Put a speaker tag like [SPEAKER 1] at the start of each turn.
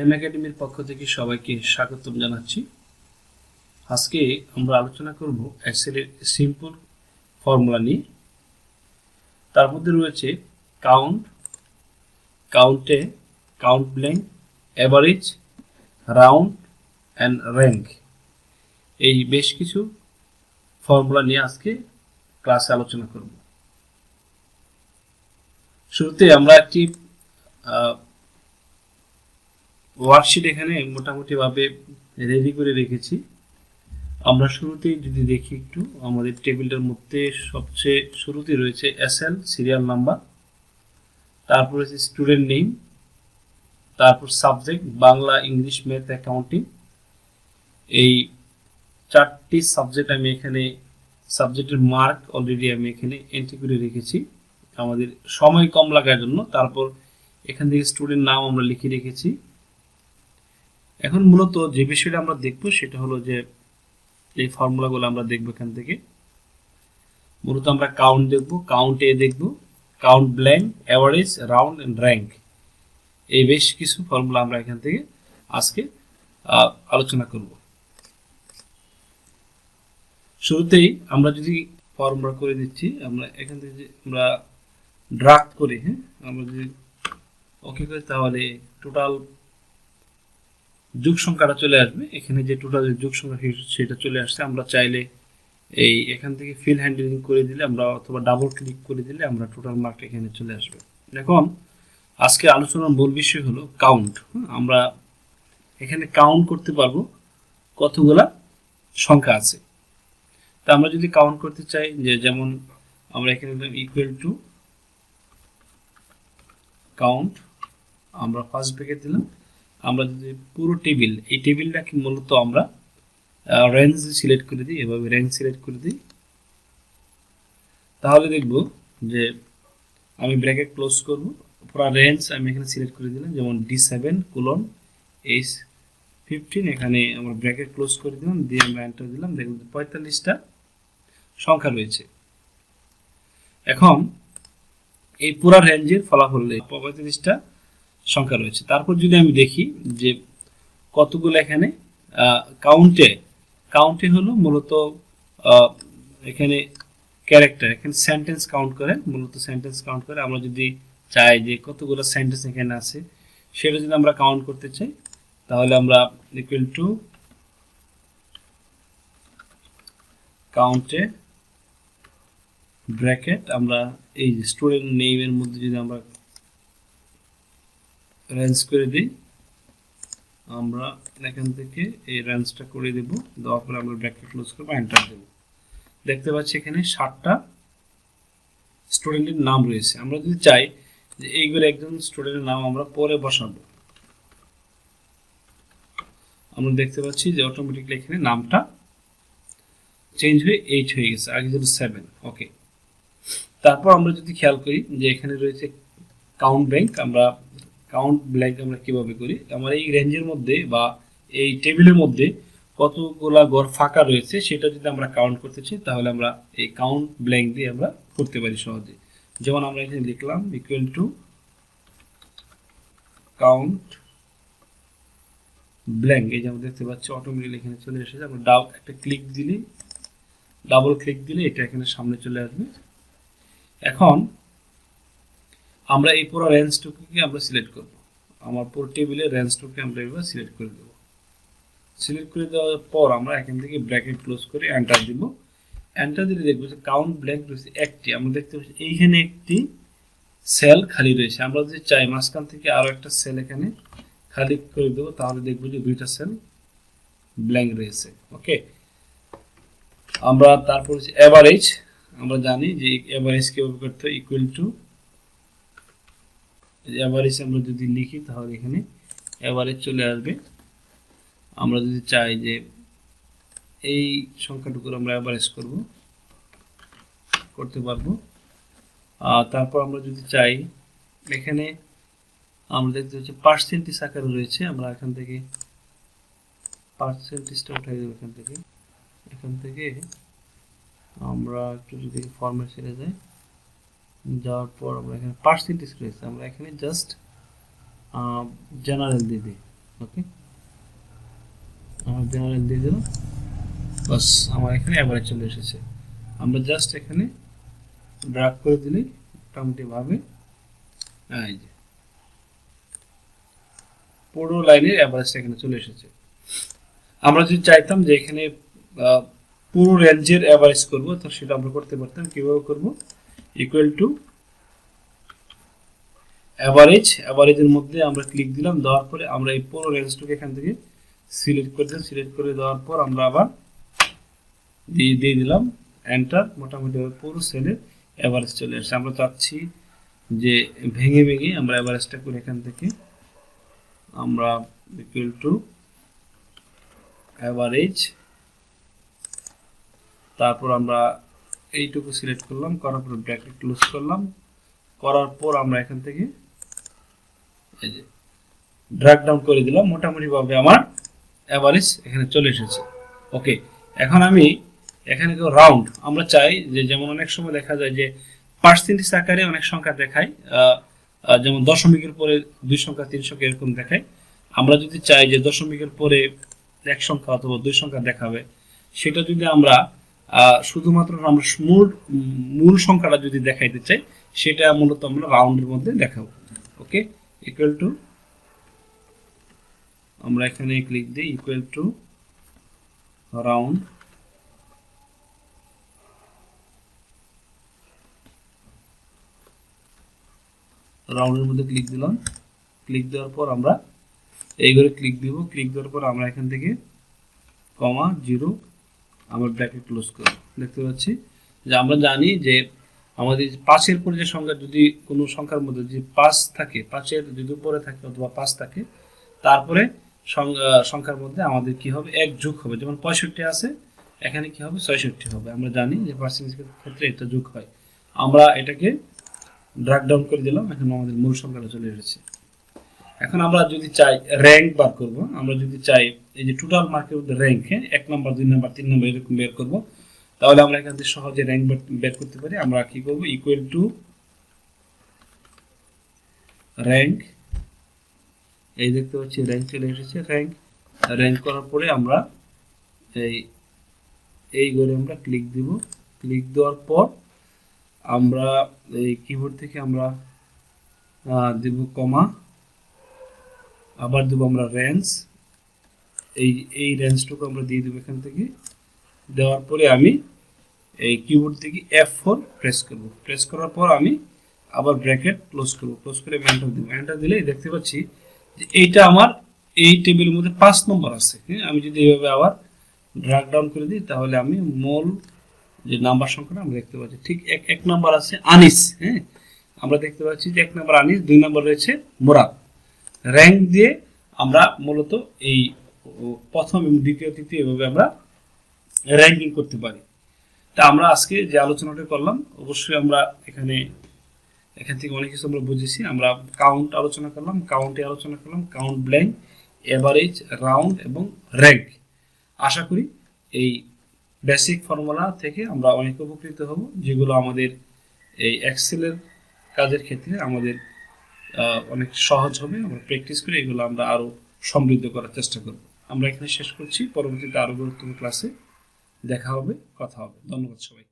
[SPEAKER 1] M একাডেমির পক্ষ থেকে সবাইকে স্বাগতম জানাচ্ছি। আজকে আমরা আলোচনা করব এক্সেলের সিম্পল ফর্মুলা নিয়ে। তার মধ্যে রয়েছে কাউন্ট, কাউন্টে, count blank, average, round and rank. এই বেশ কিছু ফর্মুলা নিয়ে আজকে ক্লাসে আলোচনা করব। শুরুতে আমরা একটি ওয়ার্কশিট এখানে মোটামুটি ভাবে রেডি করে রেখেছি। আমরা শুরুতেই যদি দেখি একটু, আমাদের টেবিলটার মধ্যে সবচেয়ে শুরুতে রয়েছে এসএল সিরিয়াল নাম্বার, তারপর হচ্ছে স্টুডেন্ট নেম, তারপর subject Bangla, English, math, accounting. এই চারটি সাবজেক্ট আমি এখানে সাবজেক্টের মার্ক অলরেডি আমি এখানে এন্ট্রি করে রেখেছি আমাদের সময় কম লাগার জন্য। তারপর এখান থেকে স্টুডেন্ট নাম আমরা লিখে রেখেছি। এখন মূলত যে বিষয়টা আমরা দেখব সেটা হলো যে এই ফর্মুলাগুলো আমরা দেখব। এখান থেকে মূলত আমরা কাউন্ট দেখব, কাউন্ট এ দেখব, count blank, average, round and rank. এই বেশ কিছু ফর্মুলা আমরা এখান থেকে আজকে আলোচনা করব। শুরুতেই আমরা যদি ফর্মুলা করে দিচ্ছি, আমরা এখান থেকে আমরা ড্রাগ করি, আমরা যদি ওকে করি তাহলে টোটাল যোগ সংখ্যাটা চলে আসবে। এখানে যে টোটাল যোগ সংখ্যা সেটা চলে আসছে। আমরা চাইলে এই এখান থেকে ফিল হ্যান্ডলিং করে দিলে আমরা অথবা ডাবল ক্লিক করে দিলে আমরা টোটাল মার্ক এখানে চলে আসবে। এখন আজকে আলোচনার মূল বিষয় হলো কাউন্ট। আমরা এখানে কাউন্ট করতে পারবো কতগুলা সংখ্যা আছে। তা আমরা যদি কাউন্ট করতে চাই, যে যেমন আমরা এখানে ইকুয়াল টু কাউন্ট, আমরা ফার্স্ট ব্র্যাকেট দিলাম। আমরা যদি পুরো টেবিল, এই টেবিলটাকে মূলত আমরা রেঞ্জ সিলেক্ট করে দিই, এভাবে রেঞ্জ সিলেক্ট করে দিই, তাহলে দেখব যে আমি ব্র্যাকেট ক্লোজ করব, পুরো রেঞ্জ আমি এখানে সিলেক্ট করে দিলাম। যেমন D7:H15, এখানে আমরা ব্র্যাকেট ক্লোজ করে দিলাম, দিয়ে আমরা এন্টার দিলাম। দেখুন 45টা সংখ্যা রয়েছে। এখন এই পুরো রেঞ্জের ফলাফল 45টা সংখ্যা রয়েছে। তারপর যদি আমি দেখি যে কতগুলো এখানে কাউন্টে হলো মূলত এখানে ক্যারেক্টার, এখানে সেন্টেন্স কাউন্ট করে, মূলত সেন্টেন্স কাউন্ট করে। আমরা যদি চাই যে কতগুলো সেন্টেন্স এখানে আছে সেটা যদি আমরা কাউন্ট করতে চাই, তাহলে আমরা ইকুয়াল টু কাউন্টে ব্র্যাকেট, আমরা এই স্টুডেন্ট নেমের মধ্যে যদি আমরা রেঞ্জ করে দিই, আমরা এখান থেকে এই রেঞ্জটা করে দেব। দেওয়ার পরে আমরা ব্র্যাকেট ক্লোজ করব, এন্টার দেব। দেখতে পাচ্ছি এখানে 60টা স্টুডেন্টের নাম রয়েছে। আমরা যদি চাই যে এইগুলো একজন স্টুডেন্টের নাম আমরা পরে বসাবো, আমরা দেখতে পাচ্ছি যে অটোমেটিকলি এখানে নামটা চেঞ্জ হয়ে 8 হয়ে গেছে, আগে ছিল 7। ওকে, তারপর আমরা যদি খেয়াল করি যে এখানে রয়েছে কাউন্ট ব্ল্যাঙ্ক। আমরা কাউন্ট ব্ল্যাঙ্ক আমরা কিভাবে করি, আমার এই রেঞ্জের মধ্যে বা এই টেবিলের মধ্যে কতগুলা ঘর ফাঁকা রয়েছে সেটা যদি আমরা কাউন্ট করতে চাই, তাহলে আমরা এই কাউন্ট ব্ল্যাঙ্ক দিয়ে আমরা করতে পারি সহজে। যেমন আমরা এখানে লিখলাম ইকুয়াল টু কাউন্ট ব্ল্যাঙ্ক, এই যে আমরা দেখতে পাচ্ছি অটোমেটিক্যালি এখানে চলে এসেছে। আমরা একটা ক্লিক দিলে, ডাবল ক্লিক দিলে এটা এখানে সামনে চলে আসবে। এখন আমরা এই পুরো রেঞ্জটুকুকে আমরা সিলেক্ট করব, আমার পুরো টেবিলের রেঞ্জটুকুকে আমরা এবার সিলেক্ট করে দেব। সিলেক্ট করে দেওয়ার পর আমরা এখান থেকে ব্র্যাকেট ক্লোজ করে এন্টার দিব। এন্টার দিলে দেখবো যে কাউন্ট ব্ল্যাঙ্ক রয়েছে একটি। আমরা দেখতে পাচ্ছি এইখানে একটি সেল খালি রয়েছে। আমরা যদি চাই মাঝখান থেকে আরো একটা সেল এখানে খালি করে দেবো, তাহলে দেখবো যে 2টা সেল ব্ল্যাঙ্ক রয়েছে। ওকে, আমরা তারপর হচ্ছে অ্যাভারেজ। আমরা জানি যে অ্যাভারেজ কিভাবে করতে হয়, ইকুয়াল টু অ্যাভারেজ আমরা যদি লিখি তাহলে এখানে অ্যাভারেজ চলে আসবে। আমরা যদি চাই যে এই সংখ্যাটুকু আমরা অ্যাভারেজ করতে পারবো। তারপর আমরা যদি চাই, এখানে আমরা দেখতে পাচ্ছি পার্সেন্টেজ আকারে রয়েছে। আমরা এখান থেকে পার্সেন্টেজটা উঠাই দেবো। এখান থেকে আমরা একটু যদি ফরম্যাট ছেড়ে যাই, যাওয়ার পর আমরা এখানে পার্সেন্টেজ রয়েছে, আমরা এখানে জাস্ট জেনারেল দিয়ে দিই। ওকে, আমার জেনারেল দিয়ে দিলাম, বাস আমার এখানে অ্যাভারেজ চলে এসেছে। আমরা জাস্ট এখানে ড্রাগ করে দিলে মোটামুটি ভাবে এই যে পুরো লাইনের অ্যাভারেজটা এখানে চলে এসেছে। আমরা যদি চাইতাম যে এখানে পুরো রেঞ্জের অ্যাভারেজ করব, তো সেটা আমরা করতে পারতাম। কিভাবে করব? ইকুয়াল টু অ্যাভারেজের মধ্যে আমরা ক্লিক দিলাম, দেওয়ার পরে আমরা এই পুরো রেঞ্জটাকে এখান থেকে সিলেক্ট করে দিলাম। সিলেক্ট করে দেওয়ার পর আমরা আবার দিয়ে দিলাম এন্টার। মোটামুটি পুরো সেলের অ্যাভারেজ চলে আসছে। আমরা চাচ্ছি যে ভেঙে ভেঙে আমরা অ্যাভারেজটা করে এখান থেকে আমরা ইকুয়াল টু অ্যাভারেজ, তারপর আমরা এইটুকু সিলেক্ট করলাম, করার পর ব্র্যাকেট ক্লোজ করলাম, করার পর আমরা এখান থেকে এই যে ড্র্যাগ ডাউন করে দিলাম। মোটামুটি ভাবে আমার অ্যাভারেজ এখানে চলে এসেছে। ওকে, এখন আমি এখানে রাউন্ড, আমরা চাই যে যেমন অনেক সময় দেখা যায় যে পার্সেন্টেজ আকারে অনেক সংখ্যা দেখায়, যেমন দশমিকের পরে 2 সংখ্যা 3 সংখ্যা এরকম দেখায়। আমরা যদি চাই যে দশমিকের পরে 1 সংখ্যা অথবা 2 সংখ্যা দেখাবে, সেটা যদি আমরা শুধুমাত্র আমরা মূল সংখ্যাটা যদি দেখাইতে চাই, সেটা মূলত আমরা রাউন্ডের মধ্যে দেখাবো। ওকে, ইকুয়াল টু, আমরা এখানে ক্লিক দিই ইকুয়াল টু রাউন্ড, রাউন্ডের মধ্যে ক্লিক দিলাম। ক্লিক দেওয়ার পর আমরা এই ঘরে ক্লিক দিব। ক্লিক দেওয়ার পর আমরা এখান থেকে কমা 0 আমরা ব্র্যাকেট ক্লোজ করব। দেখতে পাচ্ছি যে আমরা জানি যে আমাদের 5-এর পরে যে সংখ্যা, যদি কোনো সংখ্যার মধ্যে যদি 5 থাকে, 5-এর যদি উপরে থাকে অথবা 5 থাকে, তারপরে সংখ্যার মধ্যে আমাদের কি হবে? 1 যোগ হবে। যেমন 65 আছে, এখানে কি হবে? 66 হবে। আমরা জানি যে পার্সেন্টেজের ক্ষেত্রে এটা যোগ হয়। আমরা এটাকে ড্র্যাগ ডাউন করে দিলাম, এখন আমাদের মূল সংখ্যাটা চলে এসেছে। এখন আমরা যদি চাই র্যাঙ্ক বার করব, আমরা যদি চাই এই যে টোটাল মার্কের মধ্যে র্যাঙ্ক, 1 নাম্বার 2 নাম্বার 3 নাম্বার এরকম বের করব, তাহলে আমরা এখান থেকে সহজে র্যাঙ্ক বের করতে পারি। আমরা কি করব? ইকুয়াল টু র্যাঙ্ক, এই দেখতে পাচ্ছি র্যাঙ্ক চলে এসেছে। র্যাঙ্ক করার পরে আমরা এই ঘরে আমরা ক্লিক দিব। ক্লিক দেওয়ার পর আমরা এই কিবোর্ড থেকে আমরা দেব কমা, আবার দেব আমরা রেঞ্জ, এই রেঞ্জটুকু আমরা দিয়ে দেব এখান থেকে। দেওয়ার পরে আমি এই কিবোর্ড থেকে F4 প্রেস করব। প্রেস করার পর আমি আবার ব্র্যাকেট ক্লোজ করব। ক্লোজ করে এন্টার দেব। এন্টার দিলেই দেখতে পাচ্ছি যে এইটা আমার এই টেবিলের মধ্যে 5 নম্বর আছে। হ্যাঁ, আমি যদি এইভাবে আবার ড্র্যাগ ডাউন করে দিই, তাহলে আমি মূল যে নাম্বার সংখ্যাটা আমরা দেখতে পাচ্ছি। ঠিক এক নাম্বার আছে আনিস। হ্যাঁ, আমরা দেখতে পাচ্ছি যে 1 নাম্বার আনিস, 2 নাম্বার রয়েছে মোরাদ। র্যাঙ্ক দিয়ে আমরা মূলত এই প্রথম এবং দ্বিতীয় তৃতীয় এভাবে আমরা র্যাঙ্কিং করতে পারি। তা আমরা আজকে যে আলোচনাটা করলাম, অবশ্যই আমরা এখান থেকে অনেক কিছু আমরা বুঝেছি। আমরা কাউন্ট আলোচনা করলাম, কাউন্ট ব্ল্যাঙ্ক, এভারেজ, রাউন্ড এবং র্যাঙ্ক। আশা করি এই বেসিক ফর্মুলা থেকে আমরা অনেক উপকৃত হব, যেগুলো আমাদের এই এক্সেলের কাজের ক্ষেত্রে আমাদের অনেক সহজ হবে। আমরা প্র্যাকটিস করে এগুলো আমরা আরো সমৃদ্ধ করার চেষ্টা করব। আমরা এখানে শেষ করছি। পরবর্তীতে আরো গুরুত্বপূর্ণ ক্লাসে দেখা হবে, কথা হবে। ধন্যবাদ সবাই।